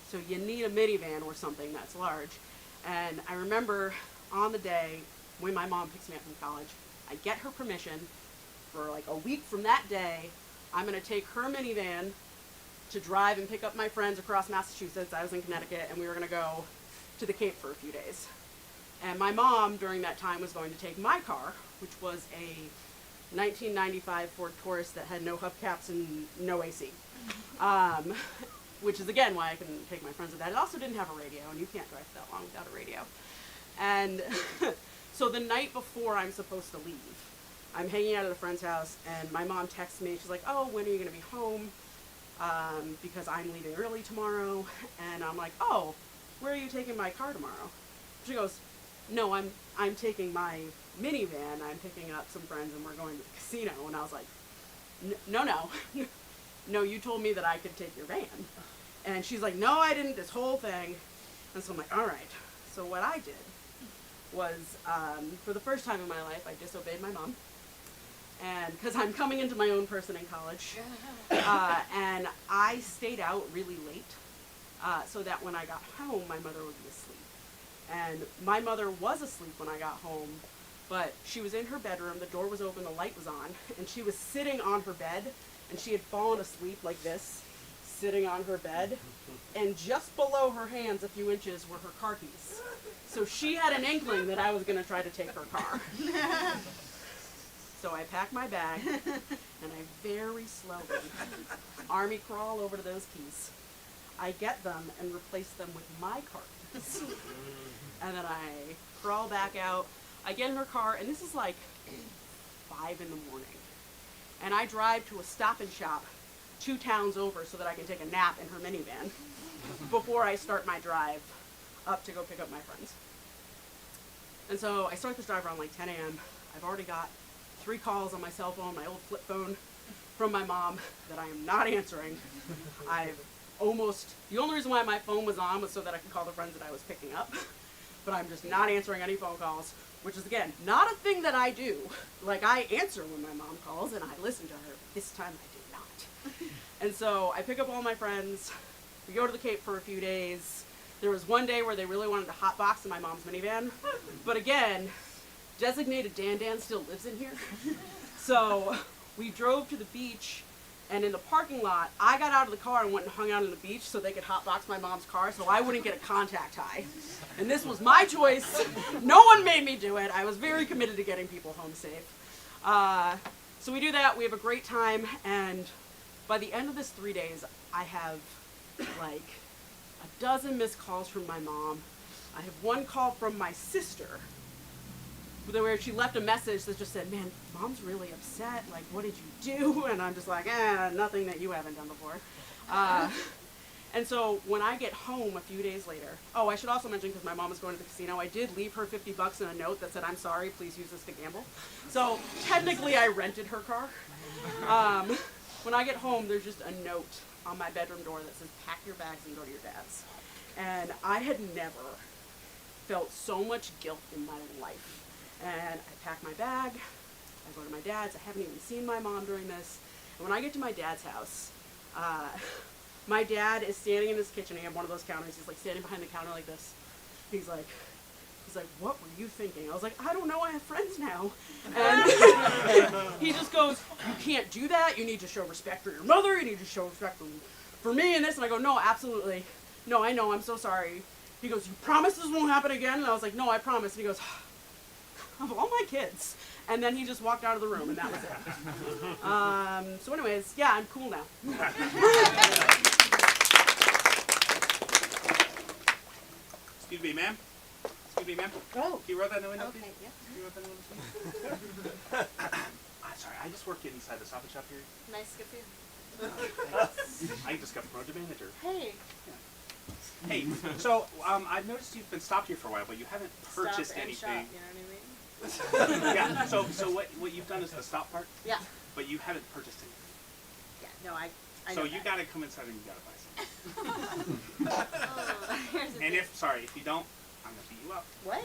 So you need a minivan or something that's large. And I remember on the day when my mom picks me up from college, I get her permission for a week from that day. I'm going to take her minivan to drive and pick up my friends across Massachusetts. I was in Connecticut, and we were going to go to the Cape for a few days. And my mom, during that time, was going to take my car, which was a 1995 Ford Taurus that had no hubcaps and no AC. Which is, again, why I couldn't take my friends with that. It also didn't have a radio, and you can't drive that long without a radio. And so the night before I'm supposed to leave, I'm hanging out at a friend's house, and my mom texts me. She's like, oh, when are you going to be home? Because I'm leaving early tomorrow. And I'm like, oh, where are you taking my car tomorrow? She goes, no, I'm taking my minivan, I'm picking up some friends and we're going to the casino. And I was like, no, no, you told me that I could take your van. And she's like, no, I didn't, this whole thing. And so I'm like, all right. So what I did was, for the first time in my life, I disobeyed my mom. And because I'm coming into my own person in college, and I stayed out really late, so that when I got home, my mother would be asleep. And my mother was asleep when I got home, but she was in her bedroom, the door was open, the light was on, and she was sitting on her bed, and she had fallen asleep like this, sitting on her bed, and just below her hands, a few inches, were her car keys. So she had an inkling that I was going to try to take her car. So I pack my bag, and I very slowly army crawl over to those keys. I get them and replace them with my car keys. And then I crawl back out. I get in her car, and this is like 5 in the morning. And I drive to a Stop and Shop 2 towns over so that I can take a nap in her minivan before I start my drive up to go pick up my friends. And so I start this drive around like 10 a.m. I've already got 3 calls on my cell phone, my old flip phone, from my mom that I am not answering. The only reason why my phone was on was so that I could call the friends that I was picking up. But I'm just not answering any phone calls, which is, again, not a thing that I do. Like, I answer when my mom calls, and I listen to her. This time I do not. And so I pick up all my friends. We go to the Cape for a few days. There was one day where they really wanted to hotbox in my mom's minivan. But again, designated Dan still lives in here. So we drove to the beach, and in the parking lot, I got out of the car and went and hung out on the beach so they could hotbox my mom's car so I wouldn't get a contact high. And this was my choice. No one made me do it. I was very committed to getting people home safe. So we do that. We have a great time. And by the end of this 3 days, I have like a dozen missed calls from my mom. I have 1 call from my sister where she left a message that just said, man, Mom's really upset. Like, what did you do? And I'm just like, nothing that you haven't done before. And so when I get home a few days later, oh, I should also mention, because my mom was going to the casino, I did leave her $50 in a note that said, I'm sorry, please use this to gamble. So technically I rented her car. When I get home, there's just a note on my bedroom door that says, pack your bags and go to your dad's. And I had never felt so much guilt in my life. And I pack my bag, I go to my dad's. I haven't even seen my mom during this. And when I get to my dad's house, my dad is standing in his kitchen. He had one of those counters. He's like standing behind the counter like this. He's like, what were you thinking? I was like, I don't know. I have friends now. And he just goes, you can't do that. You need to show respect for your mother. You need to show respect for me and this. And I go, no, absolutely. No, I know. I'm so sorry. He goes, you promise this won't happen again? And I was like, no, I promise. And he goes, of all my kids. And then he just walked out of the room, and that was it. So anyways, yeah, I'm cool now. Excuse me, ma'am. Excuse me, ma'am. Oh. Can you roll that window, please? Okay, yeah. Can you roll that window, please? I'm sorry, I just work inside the Stop and Shop here. Nice, good for you. I just got promoted to manager. Hey. Hey, so I've noticed you've been stopped here for a while, but you haven't purchased Stop and anything. shop, you know what I mean? Yeah. So what you've done is the stop part, Yeah. but you haven't purchased anything. Yeah, no, I So know you that. gotta come inside and you gotta buy something. Oh, here's the And thing. if you don't, I'm gonna beat you up. What?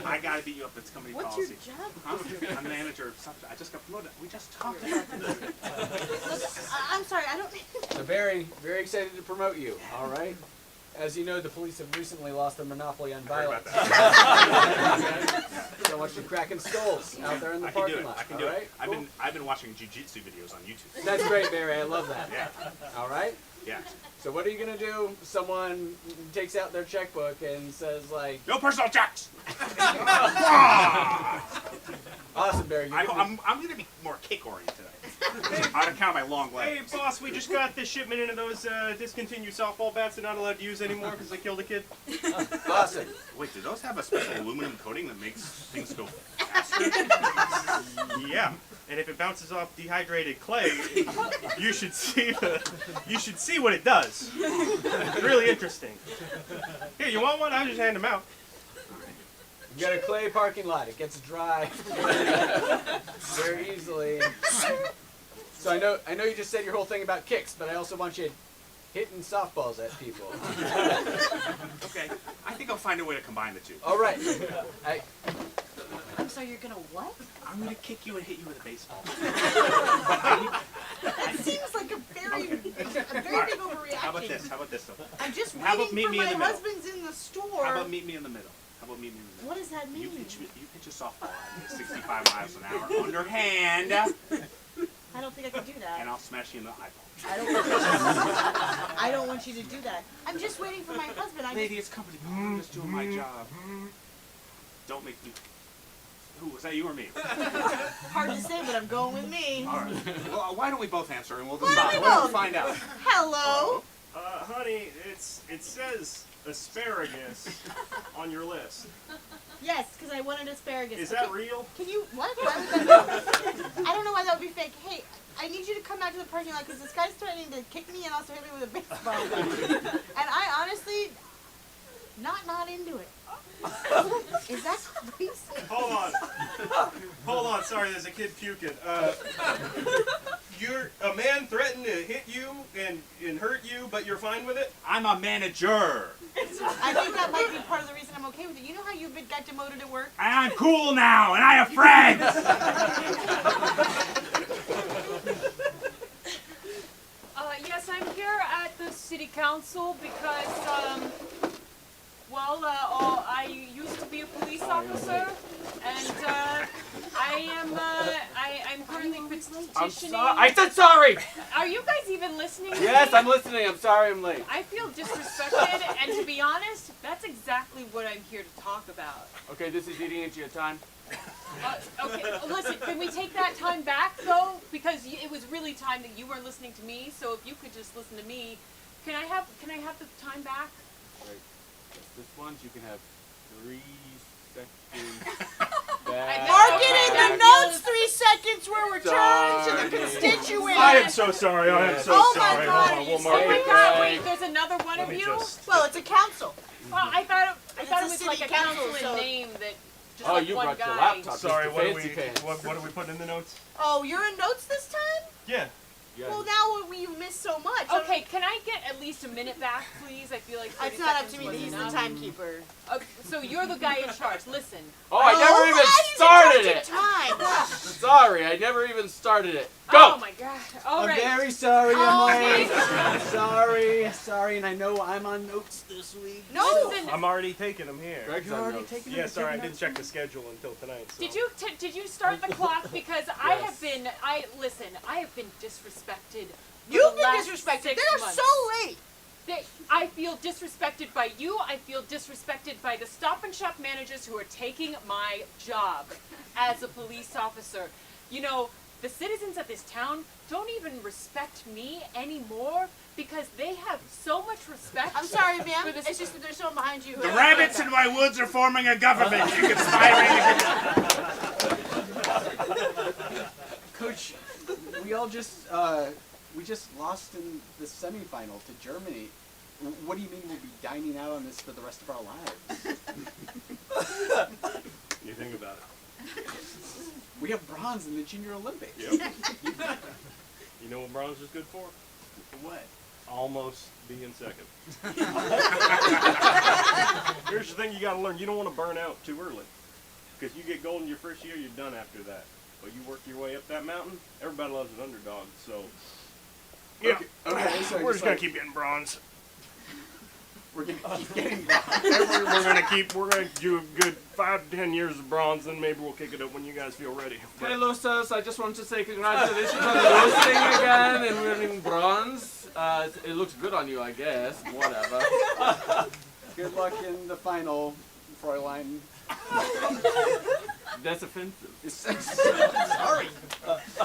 I gotta beat you up. It's company What's policy. your job? Huh? I'm the manager of something. I just got promoted. We just talked about it. Look, I'm sorry, I don't... So very, very excited to promote you. All right. As you know, the police have recently lost their monopoly on Heard about violence. that. So I want you cracking skulls out there in the I can do parking it. lot. I can all do right? it. I've been watching jiu-jitsu videos on YouTube. That's great, Barry. I love that. Yeah. All right. Yeah. So what are you gonna do? Someone takes out their checkbook and says like, No personal checks. "Awesome, Barry. You're gonna I'm gonna be more kick oriented today. On account of my long Hey, legs. boss, we just got this shipment into those discontinued softball bats they're not allowed to use anymore because they killed a kid. be awesome." Wait, do those have a special aluminum coating that makes things go faster? Yeah, and if it bounces off dehydrated clay, you should see what it does. It's really interesting. Here, you want one? I'll just hand them out. You got a clay parking lot. It gets dry very easily. So I know you just said your whole thing about kicks, but I also want you hitting softballs at people. Okay, I think I'll find a way to combine the two. All right. I'm sorry, you're gonna what? I'm gonna kick you and hit you with a baseball. That seems like a very big overreaction. How about this? How about this though? I'm just How about waiting meet for me in my the middle? husband's in the store. How about meet me in the middle? What does that mean? You pitch a softball at me 65 miles an hour underhand, I don't think I can do that. and I'll smash you in the eyeball. I don't want you to do that. I'm just waiting for my husband. Lady, it's company. I'm just doing my job. Don't make me. Who was that? You or me? Hard to say, but I'm going with me. All right. Well, why don't we both answer and we'll Why don't decide. we We'll both? find out. Hello. Honey, it says asparagus on your list. Yes, because I wanted asparagus. Is that real? Can you, what? Why would that be? I don't know why that would be fake. Hey, I need you to come out to the parking lot because this guy's threatening to kick me and also hit me with a baseball. And I honestly, not into it. Is that crazy? Hold on. Sorry, there's a kid puking. You're a man threatened to hit you and hurt you, but you're fine with it? I'm a manager. I think that might be part of the reason I'm okay with it. You know how you got demoted at work? And I'm cool now, and I have friends. Yes, I'm here at the city council because, I used to be a police officer, and I'm currently petitioning. I said sorry! Are you guys even listening to Yes, me? I'm listening. I'm sorry I'm late. I feel disrespected, and to be honest, that's exactly what I'm here to talk about. Okay, this is eating into your time. Okay, listen, can we take that time back, though? Because it was really time that you weren't listening to me, so if you could just listen to me. Can I have the time back? Right. This one, you can have 3 seconds back. Mark it in the notes, 3 seconds were returned to the constituents. I am so sorry. I am so Oh my sorry. God, Hold on, are you we'll mark Oh my it. god, wait, there's another one Let of me you? just. Well, it's a council. Well, I thought It's it a was city like a council, council so- name that just Oh, like you one brought guy. your laptop. Sorry, Mr. what Fancy Pants. are we putting in the notes? Oh, you're in notes this time? Yeah. Yeah. Well, now you missed so much. Okay, can I get at least a minute back, please? I feel like 30 It's not up to seconds me. was He's the enough. timekeeper. Okay, so you're the guy in charge. Listen. Oh, I never even started it! Time. Sorry, I never even started it. Oh Go! my god. All I'm right. very sorry, Oh, Emily. okay. Sorry, and I know I'm on notes this week. No. Listen, I'm already taking them here. Greg's on notes. Yeah, sorry, I didn't check the schedule until tonight. So. did you start the clock? Because I have been disrespected. for You've the been last disrespected. 6 They're months. so late. I feel disrespected by you. I feel disrespected by the Stop and Shop managers who are taking my job as a police officer. You know, the citizens of this town don't even respect me anymore because they have so much respect. I'm sorry, ma'am. for this- It's just that there's someone behind you. The rabbits in my woods are forming a government. You conspiring. Coach, we just lost in the semifinal to Germany. What do you mean we'll be dining out on this for the rest of our lives? You think about it. We have bronze in the Junior Olympics. Yep. You know what bronze is good for? What? Almost being second. Here's the thing you gotta learn. You don't want to burn out too early. Because you get gold in your first year, you're done after that. But you work your way up that mountain, everybody loves an underdog, so... Yeah, Okay, so we're just gonna like- keep getting bronze. We're gonna keep getting bronze. We're gonna do a good 5 to 10 years of bronze, and maybe we'll kick it up when you guys feel ready. But Hello, sirs. I just want to say congratulations on roasting again and winning bronze. It looks good on you, I guess. Whatever. Good luck in the final, Fräulein. That's offensive. Sorry.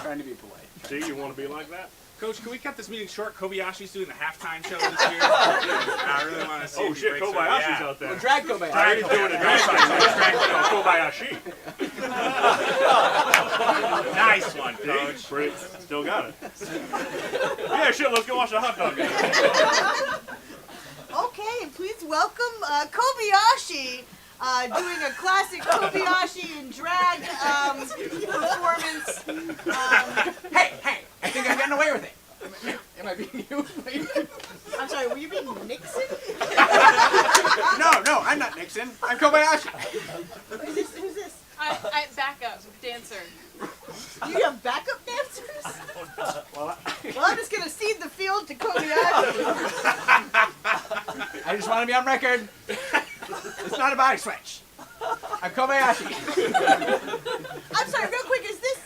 Trying to be polite. see, you want to be like that? Coach, can we cut this meeting short? Kobayashi's doing the halftime show this year. I really want to see. Oh if he shit, breaks through. Kobayashi's Yeah. out there. Well, drag Kobayashi. He's doing it. Kobayashi. Nice one, Coach. Great. Still got it. Yeah, shit, let's go watch the hot dog game. Okay, and please welcome Kobayashi. doing a classic Kobayashi and drag performance. Hey! I think I'm getting away with it. Am I being you? I'm sorry, were you being Nixon? No, I'm not Nixon. I'm Kobayashi. Who's this? I back up, dancer. You have backup dancers? Well, I'm just gonna cede the field to Kobayashi. I just want to be on record. It's not a body switch. I'm Kobayashi. I'm sorry, real quick, is this...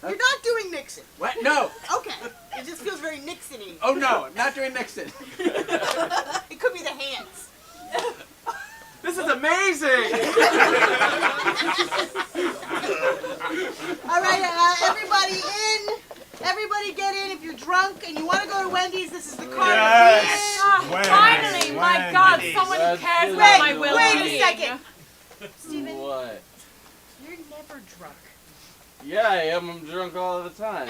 You're not doing Nixon. What? No. Okay. It just feels very Nixon-y. Oh no, I'm not doing Nixon. It could be the hands. This is amazing! All right, everybody in. Everybody get in. If you're drunk and you want to go to Wendy's, this is the car. Yes. Finally, my God, someone who cares about my Wait well-being. a second. Steven, What? you're never drunk. Yeah, I am. I'm drunk all the time.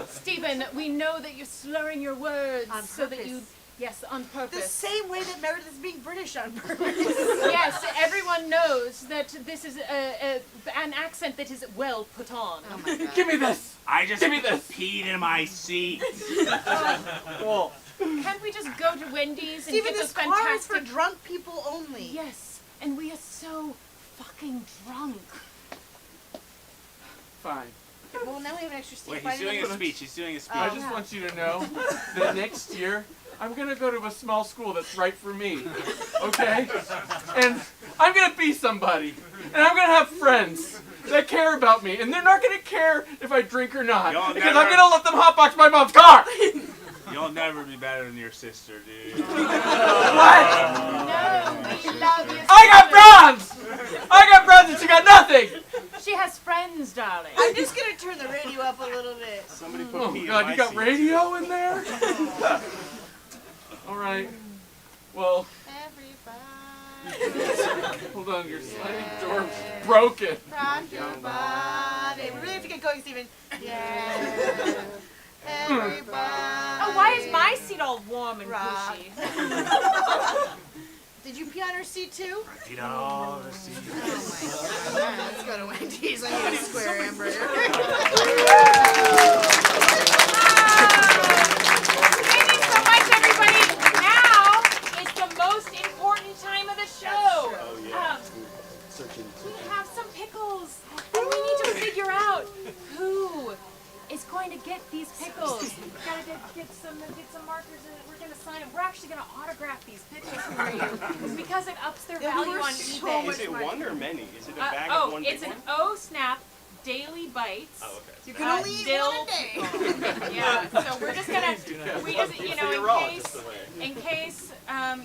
Stephen, we know that you're slurring your words On so that purpose. you... Yes, on The purpose. same way that Meredith is being British on purpose. Yes, everyone knows that this is an accent that is well put on. Oh my God. Give me this. I just Give me this. peed in my seat. Cool. Can't we just go to Wendy's and Steven, get this those car is for fantastic... drunk people only. Yes, and we are so fucking drunk. Fine. Well, now we have an extra seat. Wait, Why he's didn't doing we- a speech. He's doing a speech. I just want you to know that next year I'm gonna go to a small school that's right for me. Okay? And I'm gonna be somebody. And I'm gonna have friends that care about me. And they're not gonna care if I drink or not. Y'all Because never- I'm gonna let them hotbox my mom's car! You'll never be better than your sister, dude. What? No, we love you. I got bronze! I got bronze and she got nothing! She has friends, darling. I'm just gonna turn the radio up a little bit. Somebody put Oh pee in God, my you got seat. radio in there? Alright. Well, Everybody, hold on, your sliding door's broken. rock your body. We really have to get going, Steven. Yeah. Everybody. Oh, why is my seat all warm and Rock. gushy? Did you pee on her seat too? Peed on all the seats. Oh my God. Let's go to Wendy's. I need a square hamburger. Thank you so much, everybody. Now is the most important time of the show. Oh, yeah. We have some pickles, and we need to figure out who is going to get these pickles. We gotta get some markers, and we're gonna sign them. We're actually gonna autograph these pickles for you because it ups their value on eBay. Is it one or many? Is it a bag of one it's big an one? O-Snap Daily Bites. Oh, okay. You can only eat dill one a day. Yeah, so we're just gonna, we just, you know, Meteorologist away. in case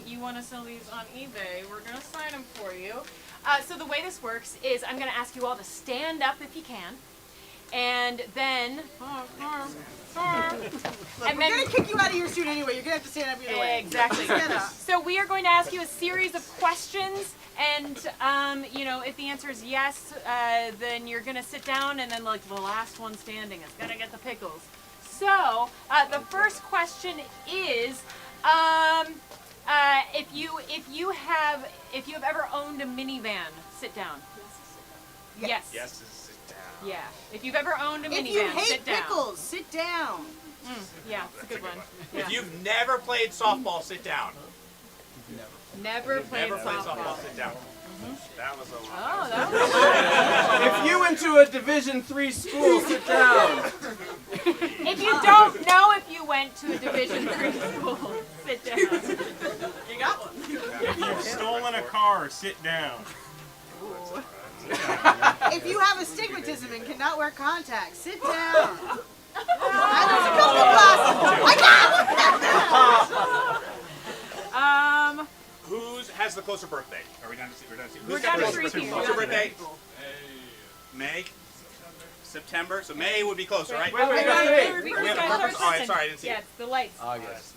you want to sell these on eBay, we're gonna sign them for you. So the way this works is I'm gonna ask you all to stand up if you can, and then, Look, we're gonna kick you out of your suit anyway. You're gonna have to stand up either way. exactly. Stand up. So we are going to ask you a series of questions, and you know, if the answer is yes, then you're gonna sit down, and then like the last one standing is gonna get the pickles. So the first question is, if you have ever owned a minivan, sit down. Yes. Yes, sit down. Yeah. If you've ever owned a If you minivan, hate sit down. pickles, sit down. Yeah, it's a good one. Yeah. If you've never played softball, sit down. Never played Never played softball. softball, sit down. That was a lot. Oh, that was If you went to a Division III school, sit down. If you don't know if you went to a Division III school, sit down. You got one. If you've stolen a car, sit down. If you have astigmatism and cannot wear contacts, sit down. There's a couple of glasses. I got Who's has the closer birthday? Are we down to see? We're down to see. We're Who's down got to the three closer people. What's your birthday? May. September. So May would be closer, right? We have a purpose? Oh, I'm sorry, I didn't see Yeah, it. it's the lights. August.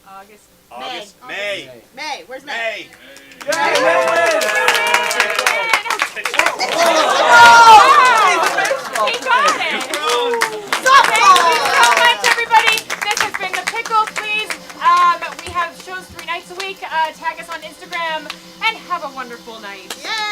August. August. May. May. Where's May? May. Yay, He got it! Thank you so much, everybody. This has been The Pickle. Please, we have shows 3 nights a week. Tag us on Instagram, and have a wonderful night. Yay!